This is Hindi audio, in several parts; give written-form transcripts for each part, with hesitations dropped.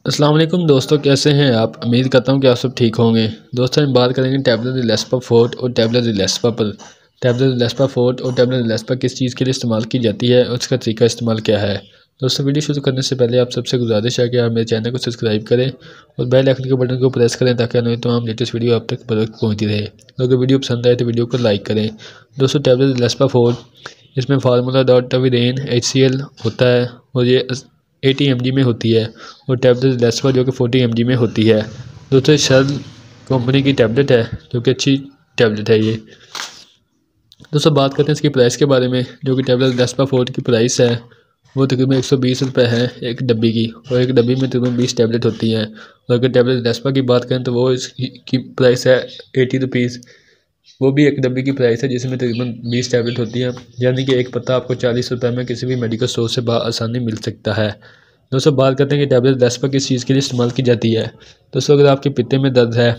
अस्सलाम वालेकुम दोस्तों, कैसे हैं आप। उम्मीद करता हूं कि आप सब ठीक होंगे। दोस्तों हम बात करेंगे टैबलेट रिलेस्पा फोर्ट और टैबलेट रिलेस्पा पर। टैबलेट रिलेस्पा फोर्ट और टैबलेट रिलेस्पा किस चीज़ के लिए इस्तेमाल की जाती है और उसका तरीका इस्तेमाल क्या है। दोस्तों वीडियो शुरू करने से पहले आप सबसे गुजारिश है कि आप मेरे चैनल को सब्सक्राइब करें और बेल आइकन के बटन को प्रेस करें ताकि आने तमाम लेटेस्ट वीडियो आप तक बर वक्त पहुँचती रहे। अगर वीडियो पसंद आए तो वीडियो को लाइक करें। दोस्तों टैबलेट रिलेस्पा फोर्ट इसमें फार्मूला डॉटाविरेन HCl होता है और ये 80 mg में होती है और टैबलेट रिलेस्पा जो कि 40 mg में होती है। दोस्तों शर्ल कंपनी की टैबलेट है जो कि अच्छी टैबलेट है ये। दोस्तों बात करते हैं इसकी प्राइस के बारे में। जो कि टैबलेट रिलेस्पा फोर्ट की प्राइस है वो तकरीबन 120 रुपये है एक डब्बी की, और एक डब्बी में तकरीबन 20 टैबलेट होती हैं। और अगर टैबलेट रिलेस्पा की बात करें तो वो इसकी प्राइस है 80 रुपीज़। वो भी एक डब्बी की प्राइस है जिसमें तकरीबन 20 टैबलेट होती हैं, यानी कि एक पत्ता आपको 40 रुपये में किसी भी मेडिकल स्टोर से आसानी मिल सकता है। दोस्तों बात करते हैं कि टैबलेट रिलेस्पा किस चीज़ के लिए इस्तेमाल की जाती है। दोस्तों अगर आपके पित्ते में दर्द है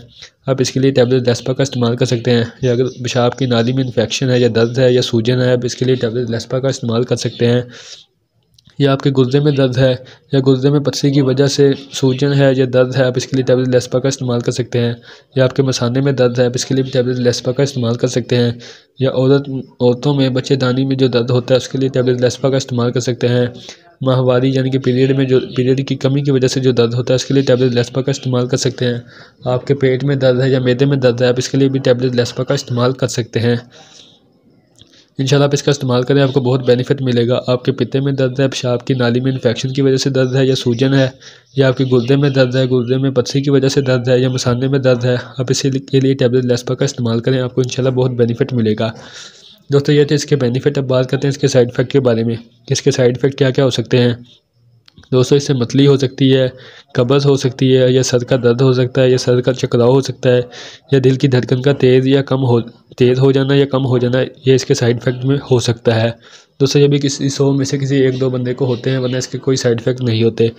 आप इसके लिए टैबलेट रिलेस्पा का इस्तेमाल कर सकते हैं, या अगर पेशाब की नाली में इन्फेक्शन है या दर्द है या सूजन है आप इसके लिए टैबलेट रिलेस्पा का इस्तेमाल कर सकते हैं। या आपके गुर्दे में दर्द है या गुर्दे में पथरी की वजह से सूजन है या दर्द है आप इसके लिए टैबलेट रिलेस्पा का इस्तेमाल कर सकते हैं। या आपके मसाने में दर्द है आप इसके लिए भी टैबलेट रिलेस्पा का इस्तेमाल कर सकते हैं। या औरतों में बच्चेदानी में जो दर्द होता है उसके लिए टैबलेट रिलेस्पा का इस्तेमाल कर सकते हैं। माहवारी यानी कि पीरियड की कमी की वजह से जो दर्द होता है उसके लिए टैबलेट रिलेस्पा का इस्तेमाल कर सकते हैं। आपके पेट में दर्द है या मैदे में दर्द है आप इसके लिए भी टैबलेट रिलेस्पा का इस्तेमाल कर सकते हैं। इंशाल्लाह आप इसका इस्तेमाल करें, आपको बहुत बेनिफिट मिलेगा। आपके पित्ते में दर्द है, पेशाब की नाली में इन्फेक्शन की वजह से दर्द है या सूजन है, या आपके गुर्दे में दर्द है, गुर्दे में पथरी की वजह से दर्द है या मसाने में दर्द है, आप इसी के लिए टैबलेट रिलेस्पा का इस्तेमाल करें, आपको इंशाल्लाह बहुत बेनिफिट मिलेगा। दोस्तों ये थे इसके बेनिफिट। अब बात करते हैं इसके साइड इफ़ेक्ट के बारे में कि इसके साइड इफ़ेक्ट क्या क्या हो सकते हैं। दोस्तों इससे मतली हो सकती है, कब्ज़ हो सकती है, या सर का दर्द हो सकता है, या सर का चकराव हो सकता है, या दिल की धड़कन का तेज़ हो जाना या कम हो जाना, ये इसके साइड इफ़ेक्ट में हो सकता है। दोस्तों ये भी किसी 100 में से किसी 1-2 बंदे को होते हैं, वरना इसके कोई साइड इफ़ेक्ट नहीं होते।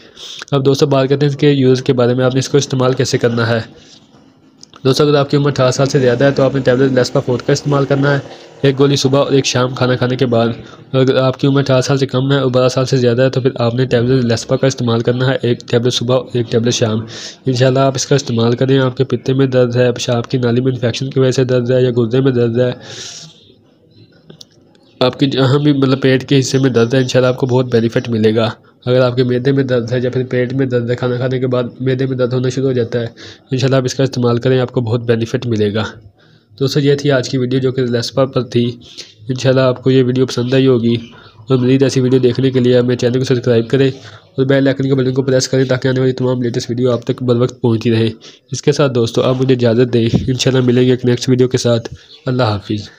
अब दोस्तों बात करते हैं इसके यूज़ के बारे में, आपने इसको इस्तेमाल कैसे करना है। दोस्तों अगर आपकी उम्र 18 साल से ज़्यादा है तो आपने टैबलेट रिलेस्पा फोर्ट का इस्तेमाल करना है, एक गोली सुबह और एक शाम खाना खाने के बाद। और अगर आपकी उम्र 18 साल से कम है और 12 साल से ज़्यादा है तो फिर आपने टैबलेट रिलेस्पा का इस्तेमाल करना है, एक टैबलेट सुबह और एक टैबलेट शाम। इंशाल्लाह आप इसका इस्तेमाल करें। आपके पित्ते में दर्द है, पेशाब की नाली में इन्फेक्शन की वजह से दर्द है, या गुर्दे में दर्द है, आपकी जहाँ भी मतलब पेट के हिस्से में दर्द है, इंशाल्लाह आपको बहुत बेनिफिट मिलेगा। अगर आपके मैदे में दर्द है या फिर पेट में दर्द है, खाना खाने के बाद मैदे में दर्द होना शुरू हो जाता है, इंशाल्लाह आप इसका इस्तेमाल करें, आपको बहुत बेनिफिट मिलेगा। दोस्तों ये थी आज की वीडियो जो कि रिलेस्पा पर थी। इंशाल्लाह आपको ये वीडियो पसंद आई होगी, और मज़ीद ऐसी वीडियो देखने के लिए आप मेरे चैनल को सब्सक्राइब करें और बेल आइकन के बटन को प्रेस करें ताकि आने वाली तमाम लेटेस्ट वीडियो आप तक बर वक्त पहुँचती रहे। इसके साथ दोस्तों आप मुझे इजाज़त दें, इंशाल्लाह मिलेंगे एक नेक्स्ट वीडियो के साथ। अल्लाह हाफिज़।